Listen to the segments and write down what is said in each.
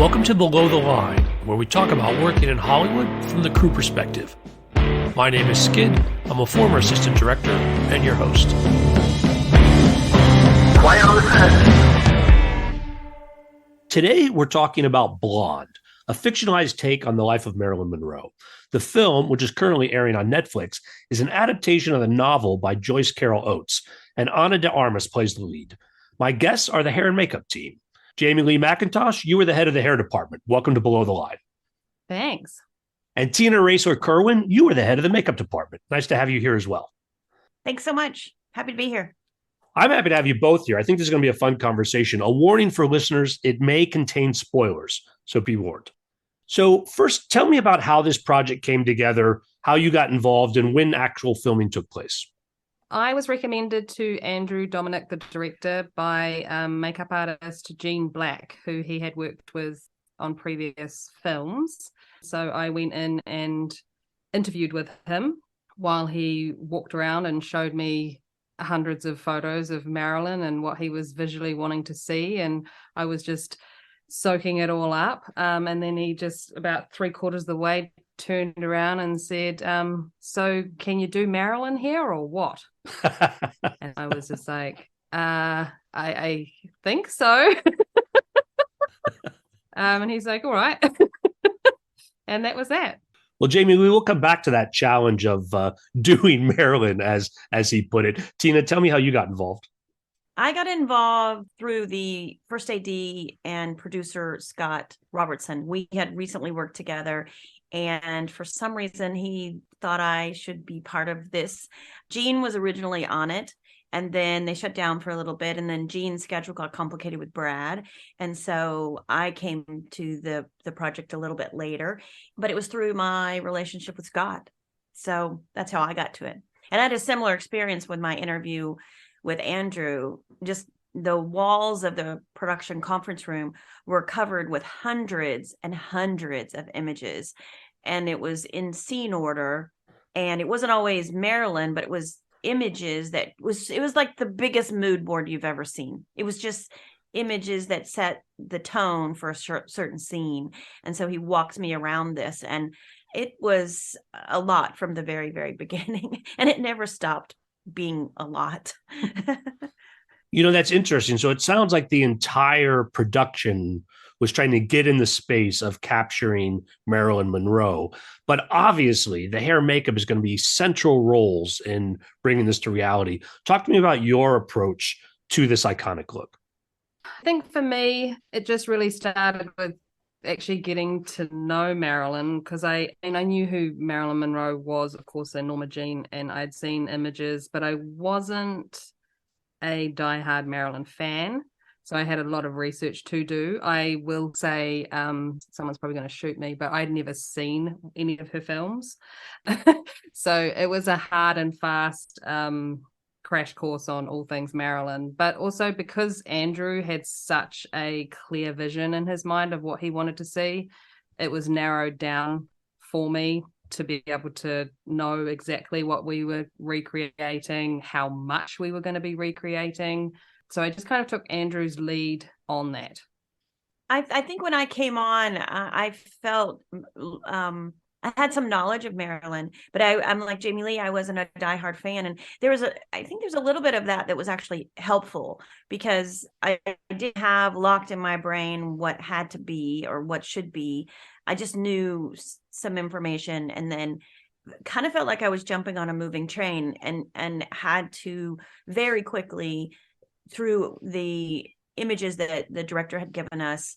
Welcome to Below the Line, where we talk about working in Hollywood from the crew perspective. My name is Skid. I'm a former assistant director and your host. Quiet on the set. Today, we're talking about Blonde, a fictionalized take on the life of Marilyn Monroe. The film, which is currently airing on Netflix, is an adaptation of the novel by Joyce Carol Oates, and Ana de Armas plays the lead. My guests are the hair and makeup team. Jaime Leigh McIntosh, you were the head of the hair department. Welcome to Below the Line. Thanks. And Tina Roesler Kerwin, you were the head of the makeup department. Nice to have you here as well. Thanks so much. Happy to be here. I'm happy to have you both here. I think this is going to be a fun conversation. A warning for listeners, it may contain spoilers, so be warned. So first, tell me about how this project came together, how you got involved, and when actual filming took place. I was recommended to Andrew Dominic, the director, by makeup artist Jean Black, who he had worked with on previous films. So I went in and interviewed with him while he walked around and showed me hundreds of photos of Marilyn and what he was visually wanting to see. And I was just soaking it all up. And then he just about 3/4 of the way turned around and said, so can you do Marilyn here or what? And I was just like, I think so. And he's like, all right. And that was that. Well, Jaime, we will come back to that challenge of doing Marilyn, as he put it. Tina, tell me how you got involved. I got involved through the first AD and producer, Scott Robertson. We had recently worked together, and for some reason, he thought I should be part of this. Jean was originally on it, and then they shut down for a little bit, and then Jean's schedule got complicated with Brad, and so I came to the project a little bit later, but it was through my relationship with Scott. So that's how I got to it. And I had a similar experience with my interview with Andrew. Just the walls of the production conference room were covered with hundreds and hundreds of images, and it was in scene order, and it wasn't always Marilyn, but it was images it was like the biggest mood board you've ever seen. It was just images that set the tone for a certain scene. And so he walked me around this, and it was a lot from the very, very beginning, and it never stopped being a lot. You know, that's interesting. So it sounds like the entire production was trying to get in the space of capturing Marilyn Monroe. But obviously, the hair and makeup is going to be central roles in bringing this to reality. Talk to me about your approach to this iconic look. I think for me, it just really started with actually getting to know Marilyn, because I knew who Marilyn Monroe was, of course, and Norma Jean, and I'd seen images, but I wasn't a diehard Marilyn fan. So I had a lot of research to do. I will say, someone's probably going to shoot me, but I'd never seen any of her films. So it was a hard and fast crash course on all things Marilyn, but also because Andrew had such a clear vision in his mind of what he wanted to see, it was narrowed down for me to be able to know exactly what we were recreating, how much we were going to be recreating. So I just kind of took Andrew's lead on that. I think when I came on, I felt I had some knowledge of Marilyn, but I'm like Jaime Leigh, I wasn't a diehard fan. And I think there's a little bit of that was actually helpful, because I didn't have locked in my brain what had to be or what should be. I just knew some information, and then kind of felt like I was jumping on a moving train, and had to very quickly, through the images that the director had given us,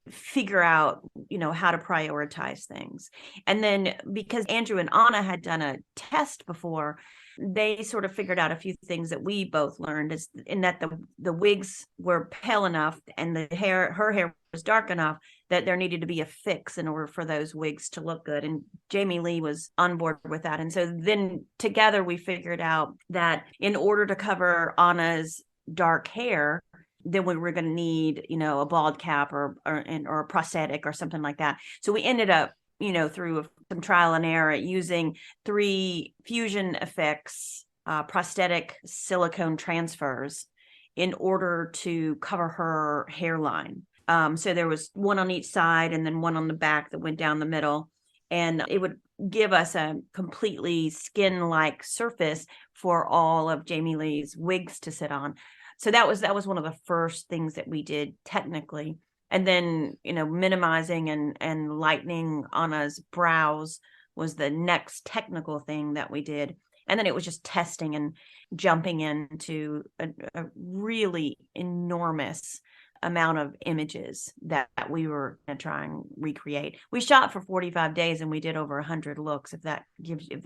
figure out, how to prioritize things. And then because Andrew and Anna had done a test before, they sort of figured out a few things that we both learned, is in that the wigs were pale enough and her hair was dark enough that there needed to be a fix in order for those wigs to look good. And Jaime Leigh was on board with that. And so then together we figured out that in order to cover Anna's dark hair, then we were going to need, a bald cap or a prosthetic or something like that. So we ended up, through some trial and error, using 3 fusion effects, prosthetic silicone transfers in order to cover her hairline. So there was one on each side and then one on the back that went down the middle. And it would give us a completely skin-like surface for all of Jaime Leigh's wigs to sit on. So that was one of the first things that we did technically. And then, minimizing and lightening Anna's brows was the next technical thing that we did. And then it was just testing and jumping into a really enormous amount of images that we were going to try and recreate. We shot for 45 days and we did over 100 looks, if that gives you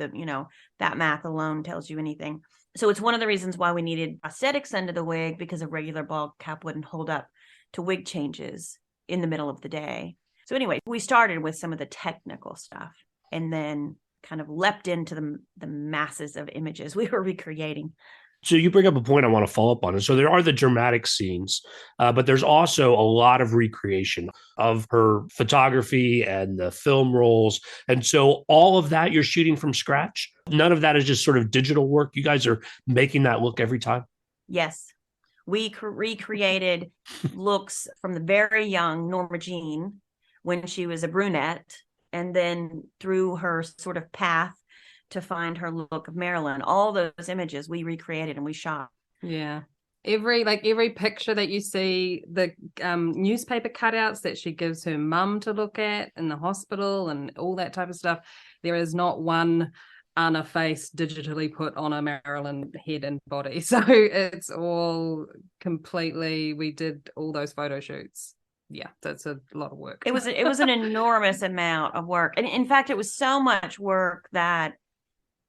that math alone tells you anything. So it's one of the reasons why we needed prosthetics under the wig, because a regular bald cap wouldn't hold up to wig changes in the middle of the day. So anyway, we started with some of the technical stuff and then kind of leapt into the masses of images we were recreating. So you bring up a point I want to follow up on. And so there are the dramatic scenes, but there's also a lot of recreation of her photography and the film rolls. And so all of that you're shooting from scratch. None of that is just sort of digital work. You guys are making that look every time. Yes. We recreated looks from the very young Norma Jean when she was a brunette, and then through her sort of path to find her look of Marilyn. All those images we recreated and we shot. Yeah. Every picture that you see, the newspaper cutouts that she gives her mum to look at in the hospital and all that type of stuff, there is not one Anna face digitally put on a Marilyn head and body. So it's all completely, we did all those photo shoots. Yeah, that's a lot of work. It was an enormous amount of work. And in fact, it was so much work that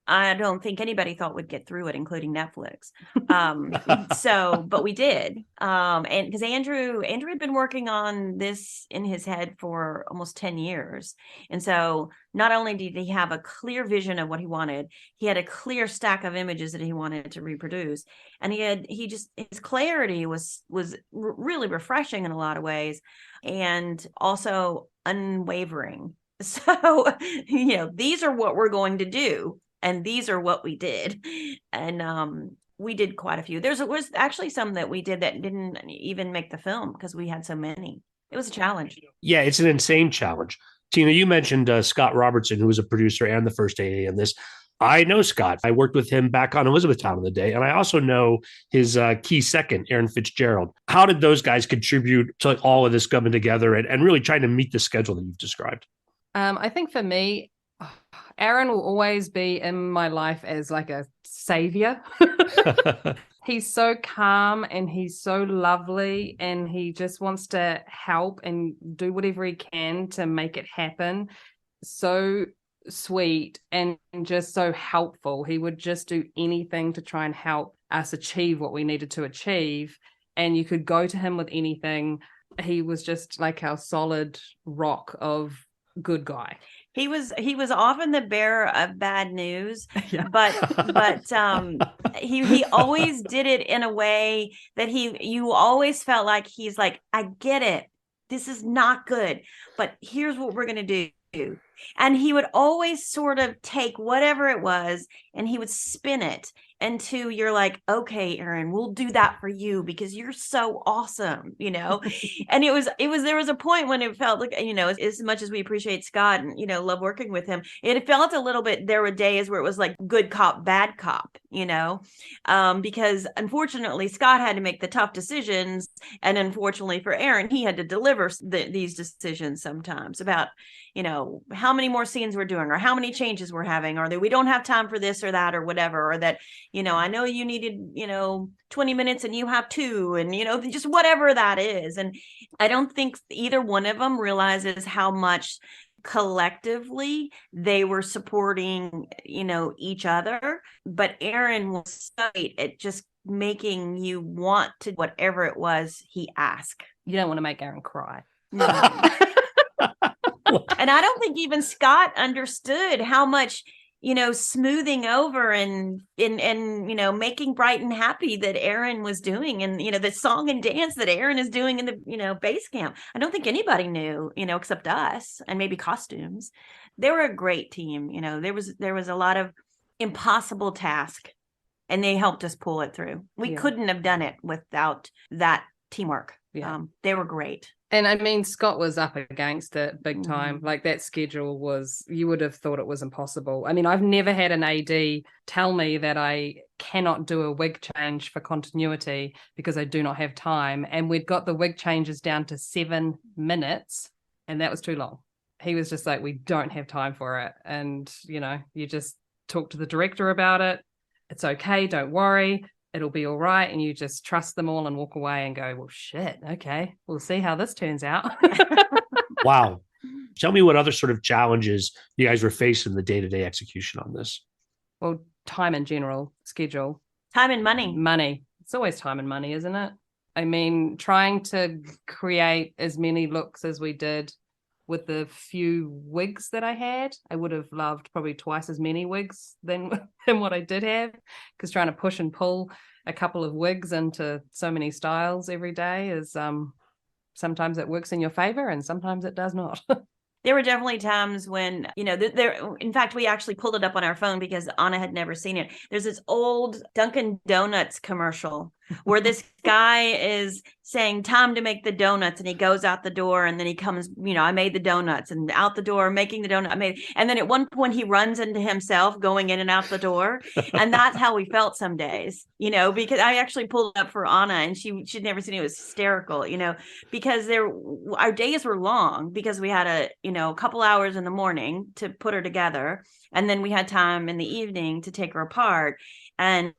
I don't think anybody thought would get through it, including Netflix. But we did. And because Andrew had been working on this in his head for almost 10 years. And so not only did he have a clear vision of what he wanted, he had a clear stack of images that he wanted to reproduce. And his clarity was really refreshing in a lot of ways, and also unwavering. So, these are what we're going to do. And these are what we did. And we did quite a few. There was actually some that we did that didn't even make the film because we had so many. It was a challenge. Yeah, it's an insane challenge. Tina, you mentioned Scott Robertson, who was a producer and the first AA in this. I know Scott. I worked with him back on Elizabethtown in the day. And I also know his key second, Aaron Fitzgerald. How did those guys contribute to all of this coming together and really trying to meet the schedule that you've described? I think for me, Aaron will always be in my life as like a savior. He's so calm and he's so lovely, and he just wants to help and do whatever he can to make it happen. So sweet and just so helpful. He would just do anything to try and help us achieve what we needed to achieve. And you could go to him with anything. He was just like our solid rock of good guy. He was often the bearer of bad news, Yeah. but he always did it in a way that you always felt like he's like, I get it. This is not good, but here's what we're going to do. And he would always sort of take whatever it was and he would spin it into, you're like, okay, Aaron, we'll do that for you because you're so awesome, And there was a point when it felt like, as much as we appreciate Scott and, love working with him, it felt a little bit, there were days where it was like good cop, bad cop, because unfortunately Scott had to make the tough decisions. And unfortunately for Aaron, he had to deliver these decisions sometimes about, how many more scenes we're doing or how many changes we're having, or that we don't have time for this or that or whatever, or that, I know you needed, 20 minutes and you have 2, and, just whatever that is. And I don't think either one of them realizes how much collectively they were supporting, each other. But Aaron was great at just making you want to whatever it was he asked. You don't want to make Aaron cry. No. And I don't think even Scott understood how much, smoothing over and making bright and happy that Aaron was doing. And, the song and dance that Aaron is doing in the, base camp. I don't think anybody knew, except us and maybe costumes. They were a great team. There was a lot of impossible task and they helped us pull it through. We couldn't have done it without that teamwork. Yeah. They were great. And I mean, Scott was up against it big time. Mhm. Like that schedule was, you would have thought it was impossible. I mean, I've never had an AD tell me that I cannot do a wig change for continuity because I do not have time. And we'd got the wig changes down to 7 minutes, and that was too long. He was just like, we don't have time for it. And, you know, you just talk to the director about it. It's okay. Don't worry. It'll be all right. And you just trust them all and walk away and go, well, shit. Okay. We'll see how this turns out. Wow. Tell me what other sort of challenges you guys were facing in the day-to-day execution on this. Well, time in general, schedule. Time and money. Money. It's always time and money, isn't it? I mean, trying to create as many looks as we did with the few wigs that I had, I would have loved probably twice as many wigs than what I did have, because trying to push and pull a couple of wigs into so many styles every day is sometimes it works in your favor and sometimes it does not. There were definitely times when, you know, in fact, we actually pulled it up on our phone because Anna had never seen it. There's this old Dunkin' Donuts commercial where this guy is saying, time to make the donuts. And he goes out the door and then he comes, you know, I made the donuts, and out the door making the donut. And then at one point he runs into himself going in and out the door. And that's how we felt some days, you know, because I actually pulled it up for Anna and she'd never seen it. It was hysterical, you know, because our days were long because we had a couple hours in the morning to put her together. And then we had time in the evening to take her apart. And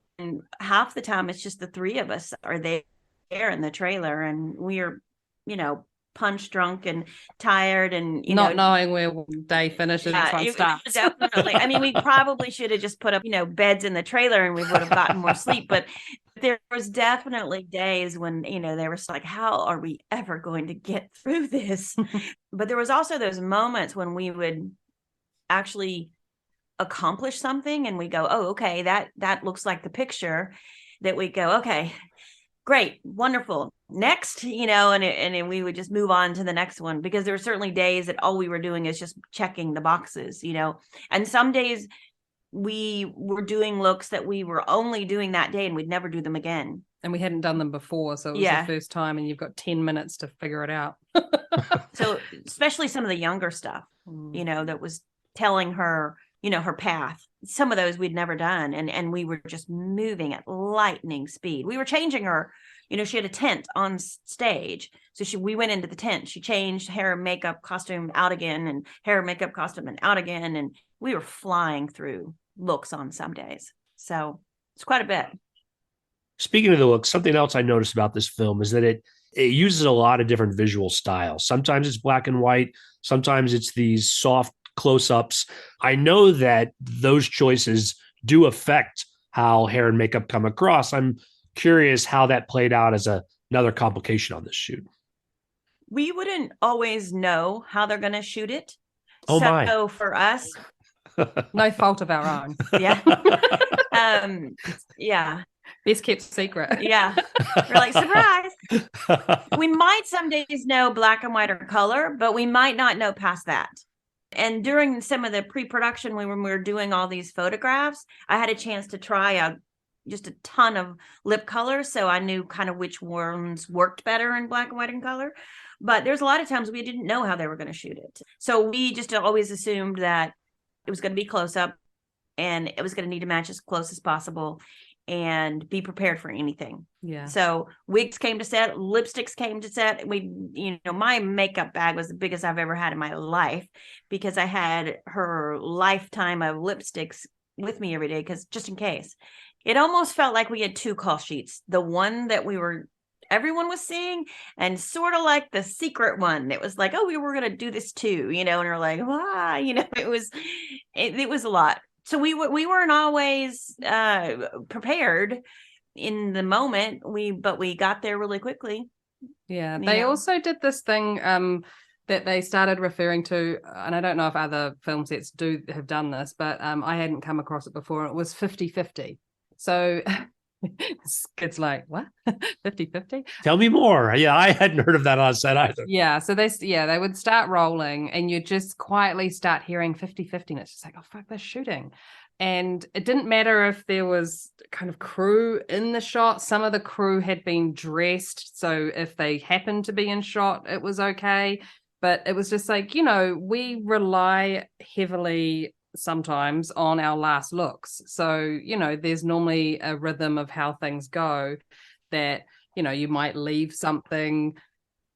half the time it's just the three of us are there in the trailer, and we're, you know, punch drunk and tired and not knowing where day finishes and one starts. Definitely. I mean, we probably should have just put up, you know, beds in the trailer and we would have gotten more sleep. But there was definitely days when, you know, there was like, how are we ever going to get through this? But there was also those moments when we would actually accomplish something and we go, oh, okay, that looks like the picture, that we go, okay, great, wonderful, next, you know, and we would just move on to the next one, because there were certainly days that all we were doing is just checking the boxes, you know. And some days we were doing looks that we were only doing that day and we'd never do them again. And we hadn't done them before, so it was the first time, and you've got 10 minutes to figure it out. So especially some of the younger stuff, you know, that was telling her, you know, her path. Some of those we'd never done. And we were just moving at lightning speed. We were changing her, you know, she had a tent on stage. So we went into the tent, she changed hair, makeup, costume, out again, and hair, makeup, costume, and out again. And we were flying through looks on some days. So it's quite a bit. Speaking of the looks, something else I noticed about this film is that it uses a lot of different visual styles. Sometimes it's black and white. Sometimes it's these soft close-ups. I know that those choices do affect how hair and makeup come across. I'm curious how that played out as another complication on this shoot. We wouldn't always know how they're going to shoot it. Oh, my. So for us, no fault of our own. Yeah. Yeah. Best kept secret. Yeah. We're like, surprise. We might some days know black and white or color, but we might not know past that. And during some of the pre-production, when we were doing all these photographs, I had a chance to try just a ton of lip colors. So I knew kind of which ones worked better in black and white and color. But there's a lot of times we didn't know how they were going to shoot it. So we just always assumed that it was going to be close up and it was going to need to match as close as possible and be prepared for anything. Yeah. So wigs came to set, lipsticks came to set. My makeup bag was the biggest I've ever had in my life, because I had her lifetime of lipsticks with me every day, because just in case. It almost felt like we had two call sheets. The one that everyone was seeing, and sort of like the secret one. It was like, oh, we were going to do this too, you know, and we're like, wow, you know, it was a lot. So we weren't always prepared in the moment. But we got there really quickly. Yeah, they also did this thing that they started referring to, and I don't know if other film sets have done this, but I hadn't come across it before. It was 50-50. So it's like, what? 50-50? Tell me more. Yeah, I hadn't heard of that on set either. Yeah, so they would start rolling and you just quietly start hearing 50-50, and it's just like, oh fuck, they're shooting. And it didn't matter if there was kind of crew in the shot. Some of the crew had been dressed, so if they happened to be in shot, it was okay. But it was just like, we rely heavily sometimes on our last looks. So, there's normally a rhythm of how things go that, you might leave something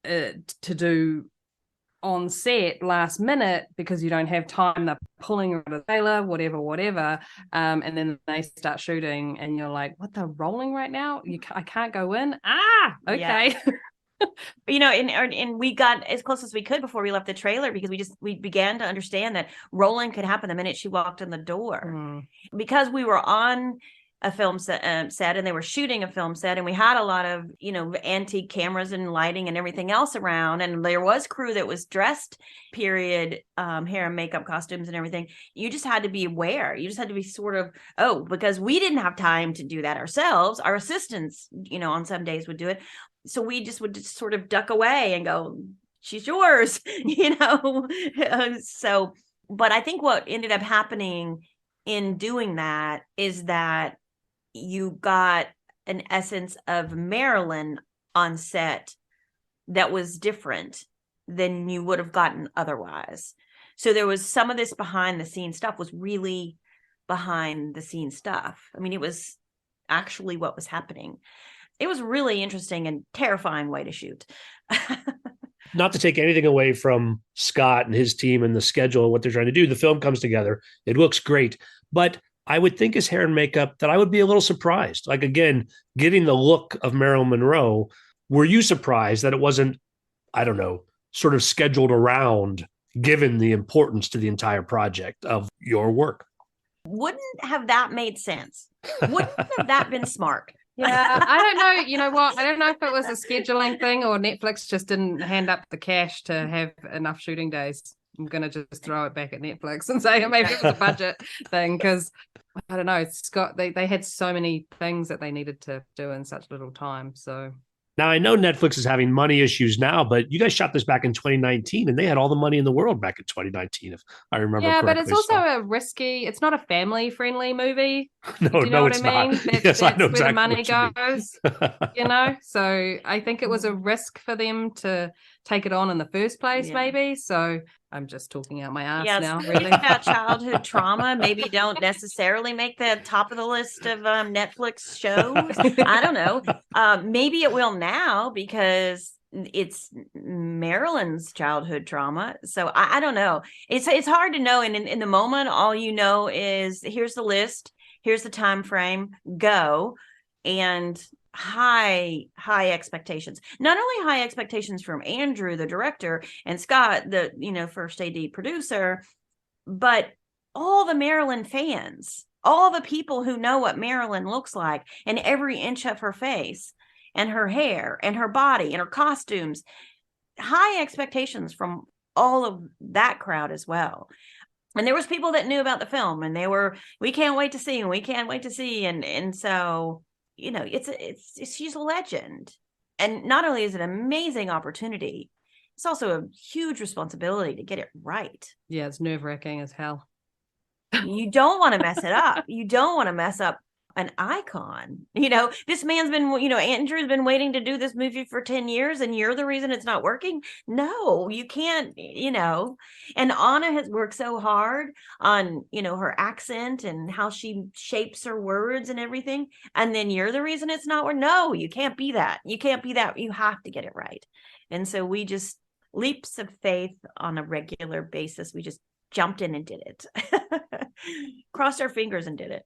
to do on set last minute because you don't have time. They're pulling around a trailer, whatever. And then they start shooting and you're like, what, they're rolling right now? I can't go in. Okay. Yeah. And we got as close as we could before we left the trailer because we began to understand that rolling could happen the minute she walked in the door. Because we were on a film set and they were shooting a film set, and we had a lot of antique cameras and lighting and everything else around, and there was crew that was dressed period hair and makeup, costumes and everything. You just had to be aware. You just had to be sort of because we didn't have time to do that ourselves. Our assistants on some days would do it, so we would just sort of duck away and go, she's yours. So but I think what ended up happening in doing that is that you got an essence of Marilyn on set that was different than you would have gotten otherwise. So there was some of this behind the scenes stuff was really behind the scenes stuff. I mean, it was actually what was happening. It was really interesting and terrifying way to shoot. Not to take anything away from Scott and his team and the schedule and what they're trying to do. The film comes together. It looks great. But I would think as hair and makeup that I would be a little surprised. Like, again, getting the look of Marilyn Monroe, were you surprised that it wasn't, I don't know, sort of scheduled around, given the importance to the entire project of your work? Wouldn't have that made sense? Wouldn't have that been smart? Yeah, I don't know. You know what? I don't know if it was a scheduling thing or Netflix just didn't hand up the cash to have enough shooting days. I'm going to just throw it back at Netflix and say maybe it was a budget thing because I don't know. Scott, they had so many things that they needed to do in such little time. So now I know Netflix is having money issues now, but you guys shot this back in 2019 and they had all the money in the world back in 2019, if I remember correctly. Yeah, but it's also it's not a family friendly movie. No, Do you know what it's I mean? not. Yes, I know that's where exactly the money goes. So I think it was a risk for them to take it on in the first place, maybe. So I'm just talking out my ass now, really. About childhood trauma, maybe don't necessarily make the top of the list of Netflix shows. I don't know. Maybe it will now because it's Marilyn's childhood trauma. So I don't know. It's hard to know. And in the moment, all you know is here's the list, here's the time frame, go. And high expectations. Not only high expectations from Andrew, the director, and Scott, the first AD producer, but all the Marilyn fans, all the people who know what Marilyn looks like, and every inch of her face, and her hair, and her body, and her costumes. High expectations from all of that crowd as well. And there was people that knew about the film, and they were, we can't wait to see, and we can't wait to see, and so. She's a legend. And not only is it an amazing opportunity, it's also a huge responsibility to get it right. Yeah, it's nerve-wracking as hell. You don't want to mess it up. You don't want to mess up an icon. This man's been, Andrew's been waiting to do this movie for 10 years and you're the reason it's not working. No, you can't, and Anna has worked so hard on, her accent and how she shapes her words and everything. And then you're the reason it's not working. No, you can't be that. You can't be that. You have to get it right. And so we just leaps of faith on a regular basis. We just jumped in and did it. Crossed our fingers and did it.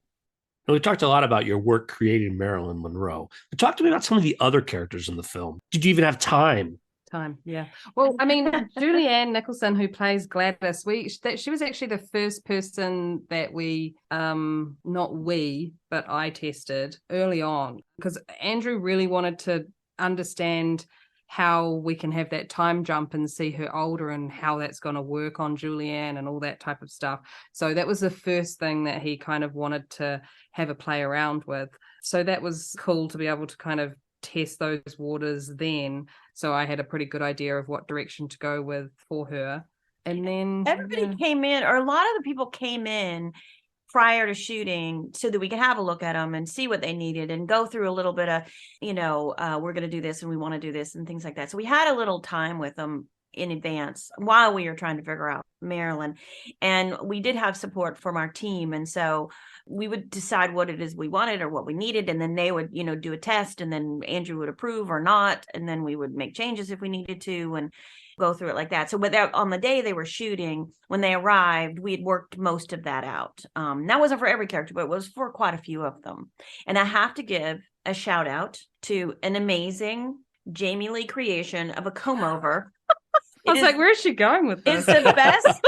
We talked a lot about your work creating Marilyn Monroe. But talk to me about some of the other characters in the film. Did you even have time? Yeah. Well, I mean, Julianne Nicholson, who plays Gladys, she was actually the first person that we, not we, but I tested early on because Andrew really wanted to understand how we can have that time jump and see her older and how that's going to work on Julianne and all that type of stuff. So that was the first thing that he kind of wanted to have a play around with. So that was cool to be able to kind of test those waters then. So I had a pretty good idea of what direction to go with for her. And then everybody came in, or a lot of the people came in prior to shooting so that we could have a look at them and see what they needed and go through a little bit of, we're going to do this and we want to do this and things like that. So we had a little time with them in advance while we were trying to figure out Marilyn. And we did have support from our team. And so we would decide what it is we wanted or what we needed. And then they would, do a test, and then Andrew would approve or not. And then we would make changes if we needed to and go through it like that. So on the day they were shooting, when they arrived, we had worked most of that out. That wasn't for every character, but it was for quite a few of them. And I have to give a shout out to an amazing Jaime Leigh creation of a comb over. I was like, where is she going with this? It's the best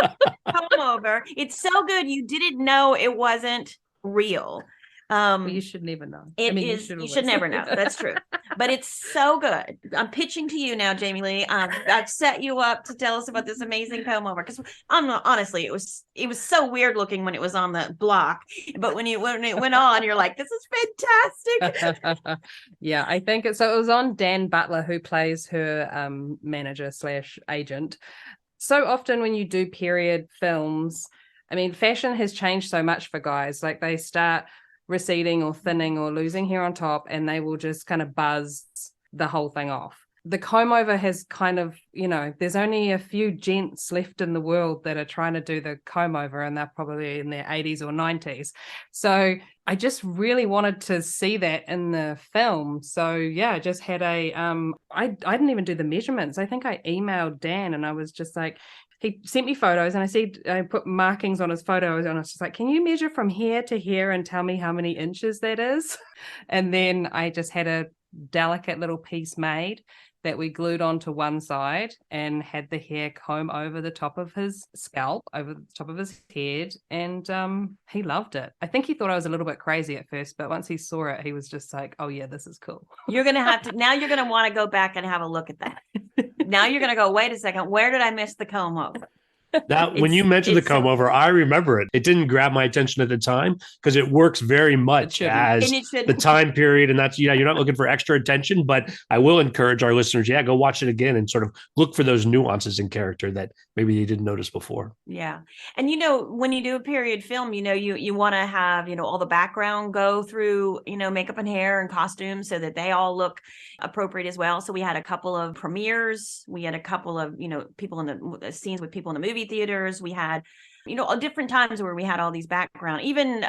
comb over. It's so good. You didn't know it wasn't real. Well, you should never know. You should never know. That's true. But it's so good. I'm pitching to you now, Jaime Leigh. I've set you up to tell us about this amazing comb over, because honestly, it was so weird looking when it was on the block, but when it went on, you're like, this is fantastic. Yeah, I think it was on Dan Butler, who plays her manager / agent. So often when you do period films, I mean, fashion has changed so much for guys. Like, they start receding or thinning or losing hair on top, and they will just kind of buzz the whole thing off. The comb over has kind of, there's only a few gents left in the world that are trying to do the comb over, and they're probably in their 80s or 90s. So I just really wanted to see that in the film. So yeah, I just had I didn't even do the measurements. I think I emailed Dan, and I was just like, he sent me photos, and I put markings on his photos, and I was just like, can you measure from here to here and tell me how many inches that is? And then I just had a delicate little piece made that we glued onto one side and had the hair comb over the top of his scalp, over the top of his head. And he loved it. I think he thought I was a little bit crazy at first, but once he saw it, he was just like, oh yeah, this is cool. You're going to have to, now you're going to want to go back and have a look at that. Now you're going to go, wait a second, where did I miss the comb over? That when you mentioned the comb over, I remember it. It didn't grab my attention at the time because it works very much as the time period. And that's, you're not looking for extra attention, but I will encourage our listeners, go watch it again and sort of look for those nuances in character that maybe you didn't notice before. Yeah. And, when you do a period film, you want to have, all the background go through, makeup and hair and costumes so that they all look appropriate as well. So we had a couple of premieres. We had a couple of, people in the scenes with people in the movie theaters. We had, different times where we had all these background, even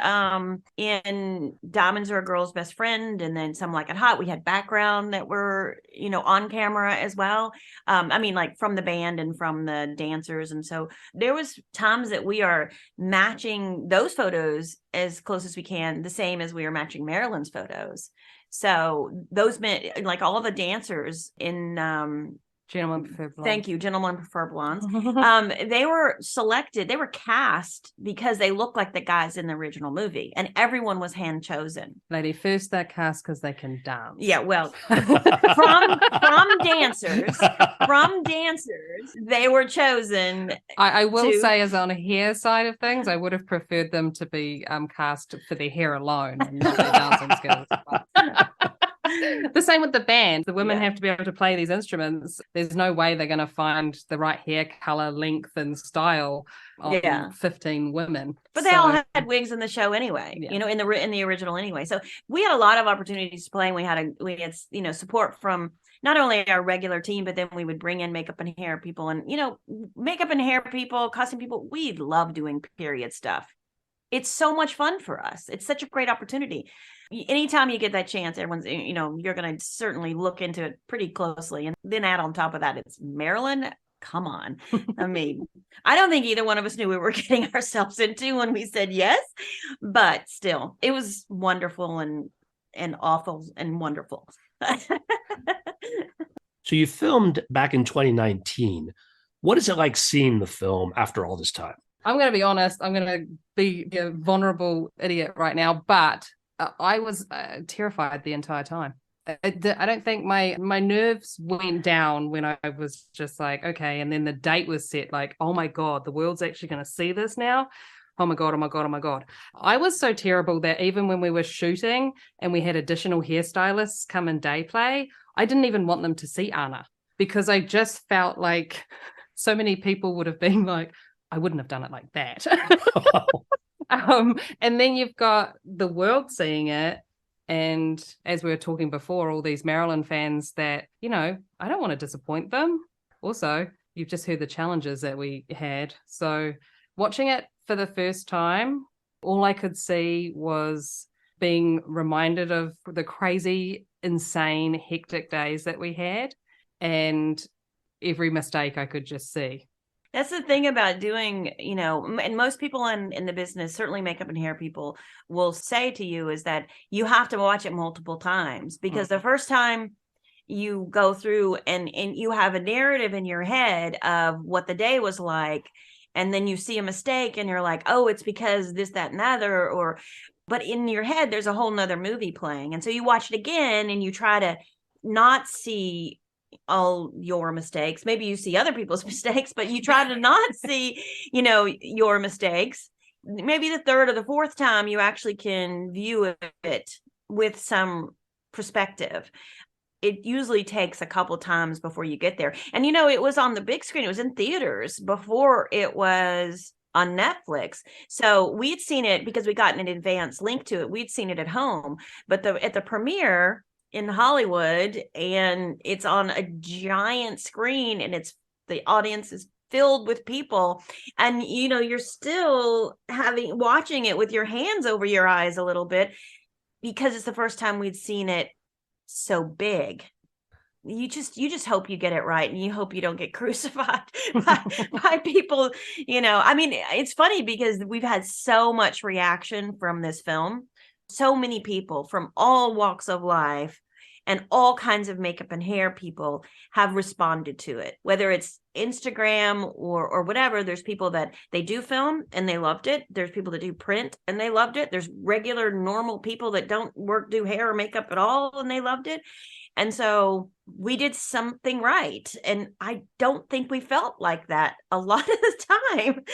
in Diamonds Are a Girl's Best Friend, and then Some Like It Hot, we had background that were, on camera as well. Like from the band and from the dancers. And so there was times that we are matching those photos as close as we can, the same as we are matching Marilyn's photos. So those meant, like, all the dancers in Gentlemen Prefer Blondes. Thank you, Gentlemen Prefer Blondes. They were selected, they were cast because they looked like the guys in the original movie, and everyone was hand chosen. Lady, first they're cast because they can dance. Yeah, well, from dancers, they were chosen. I will say, as on a hair side of things, I would have preferred them to be cast for their hair alone and not their dancing skills. The same with the band. The women have to be able to play these instruments. There's no way they're going to find the right hair color, length, and style on 15 women. But they all had wigs in the show anyway. In the original anyway. So we had a lot of opportunities to play, and we had support from not only our regular team, but then we would bring in makeup and hair people, and makeup and hair people, costume people. We love doing period stuff. It's so much fun for us. It's such a great opportunity. Anytime you get that chance, everyone's, you're going to certainly look into it pretty closely. And then add on top of that, it's Marilyn. Come on. I mean, I don't think either one of us knew we were getting ourselves into when we said yes, but still, it was wonderful and awful and wonderful. So you filmed back in 2019. What is it like seeing the film after all this time? I'm going to be honest. I'm going to be a vulnerable idiot right now, but I was terrified the entire time. I don't think my nerves went down when I was just like, okay. And then the date was set, like, oh my God, the world's actually going to see this now. Oh my God, oh my God, oh my God. I was so terrible that even when we were shooting and we had additional hairstylists come and day play, I didn't even want them to see Anna, because I just felt like so many people would have been like, I wouldn't have done it like that. And then you've got the world seeing it. And as we were talking before, all these Marilyn fans that, I don't want to disappoint them. Also, you've just heard the challenges that we had. So watching it for the first time, all I could see was being reminded of the crazy, insane, hectic days that we had. And every mistake I could just see. That's the thing about doing, and most people in the business, certainly makeup and hair people, will say to you is that you have to watch it multiple times, because the first time you go through and you have a narrative in your head of what the day was like, and then you see a mistake and you're like, oh, it's because this, that, and other, but in your head, there's a whole nother movie playing. And so you watch it again and you try to not see all your mistakes. Maybe you see other people's mistakes, but you try to not see, your mistakes. Maybe the third or the fourth time you actually can view it with some perspective. It usually takes a couple times before you get there. And, it was on the big screen. It was in theaters before it was on Netflix. So we'd seen it because we got an advance link to it. We'd seen it at home, but at the premiere in Hollywood, and it's on a giant screen, and the audience is filled with people, and you're still watching it with your hands over your eyes a little bit, because it's the first time we'd seen it so big. You just hope you get it right, and you hope you don't get crucified by people. It's funny because we've had so much reaction from this film. So many people from all walks of life and all kinds of makeup and hair people have responded to it, whether it's Instagram or whatever. There's people that they do film and they loved it. There's people that do print and they loved it. There's regular, normal people that don't do hair or makeup at all, and they loved it. And so we did something right. And I don't think we felt like that a lot of the time,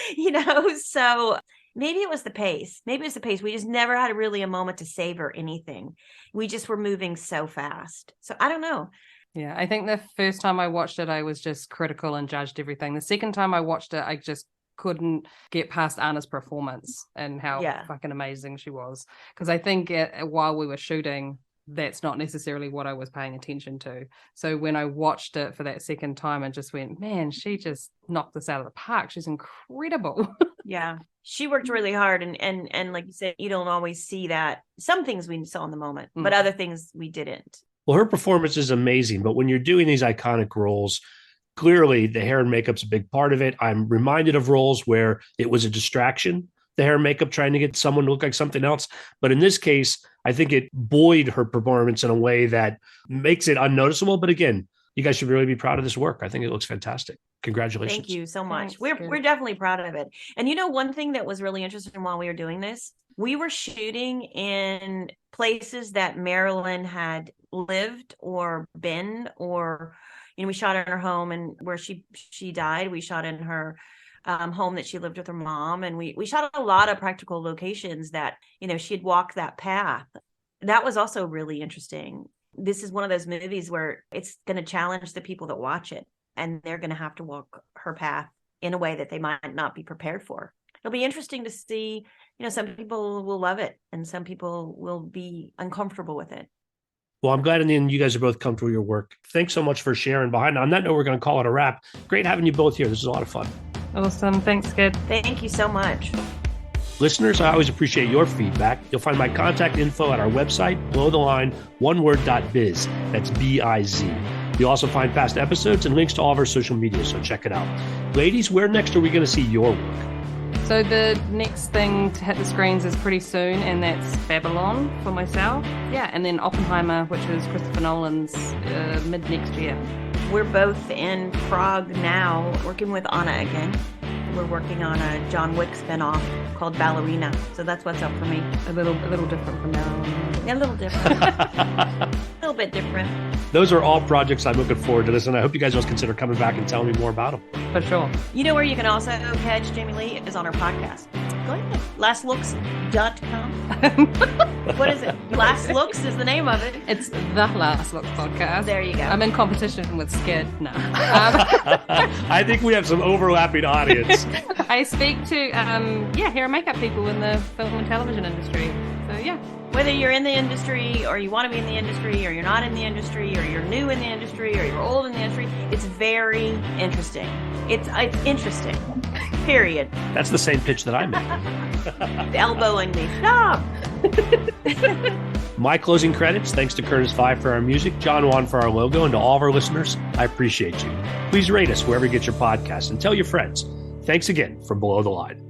so maybe it was the pace. We just never had really a moment to savor anything. We just were moving so fast. So I don't know. Yeah, I think the first time I watched it, I was just critical and judged everything. The second time I watched it, I just couldn't get past Anna's performance and how fucking amazing she was. Because I think while we were shooting, that's not necessarily what I was paying attention to. So when I watched it for that second time, I just went, man, she just knocked this out of the park. She's incredible. Yeah, she worked really hard. And like you said, you don't always see that. Some things we saw in the moment, but other things we didn't. Well, her performance is amazing, but when you're doing these iconic roles, clearly the hair and makeup's a big part of it. I'm reminded of roles where it was a distraction, the hair and makeup trying to get someone to look like something else. But in this case, I think it buoyed her performance in a way that makes it unnoticeable. But again, you guys should really be proud of this work. I think it looks fantastic. Congratulations. We're definitely proud of it. And one thing that was really interesting while we were doing this, we were shooting in places that Marilyn had lived or been, or, we shot in her home, and where she died, we shot in her home that she lived with her mom. And we shot a lot of practical locations that, she'd walked that path. That was also really interesting. This is one of those movies where it's going to challenge the people that watch it, and they're going to have to walk her path in a way that they might not be prepared for. It'll be interesting to see, some people will love it and some people will be uncomfortable with it. Well, I'm glad in the end you guys are both comfortable with your work. Thanks so much for sharing behind. On that note, we're going to call it a wrap. Great having you both here. This is a lot of fun. Awesome. Thanks, Kid. Thank you so much. Listeners, I always appreciate your feedback. You'll find my contact info at our website, below the line, oneword.biz. That's B-I-Z. You'll also find past episodes and links to all of our social media, so check it out. Ladies, where next are we going to see your work? So the next thing to hit the screens is pretty soon, and that's Babylon for myself. Yeah, and then Oppenheimer, which is Christopher Nolan's mid next year. We're both in Prague now, working with Anna again. We're working on a John Wick spinoff called Ballerina. So that's what's up for me. A little different from Marilyn. A little different. A little bit different. Those are all projects I'm looking forward to this, and I hope you guys will consider coming back and telling me more about them. For sure. Where you can also catch Jaime Leigh is on our podcast. Go ahead. Lastlooks.com. What is it? Last Looks is the name of it. It's the Last Looks podcast. There you go. I'm in competition with Skid. No. I think we have some overlapping audience. I speak to hair and makeup people in the film and television industry. So yeah. Whether you're in the industry or you want to be in the industry or you're not in the industry or you're new in the industry or you're old in the industry, it's very interesting. It's interesting. Period. That's the same pitch that I make. Elbowing me. Stop. My closing credits, thanks to Curtis Five for our music, John Wan for our logo, and to all of our listeners, I appreciate you. Please rate us wherever you get your podcasts and tell your friends. Thanks again from Below the Line.